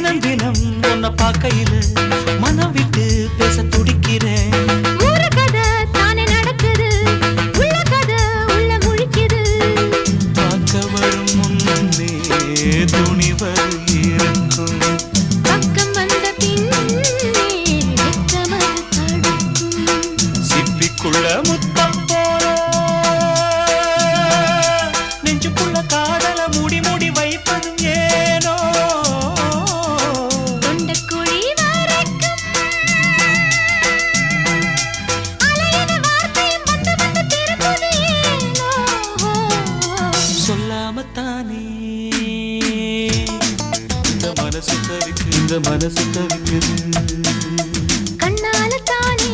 தினம் தினம் உன்னை பார்க்கையில மனம் விட்டு பேச துடிக்கிறேன். ஊர கதை தானே நடக்குது, உள்ள கதை உள்ள முழிக்குது. பார்க்க வரும் முன்னே துணிவர் இருக்கும், பக்கம் வந்த பின்னே வெட்கமது தடுக்கும். சிப்பிக்குள்ள முத்தம் போல நெஞ்சுக்குள்ள காதல மூடி மூடி வைப்பதும் ஏனோ. தொண்டக்குழி வரைக்கும் அலையின வார்த்தையும் வந்து வந்து திரும்புது ஏனோ. சொல்லாமத்தானே இந்த மனசு தவிக்குது, கண்ணால தானே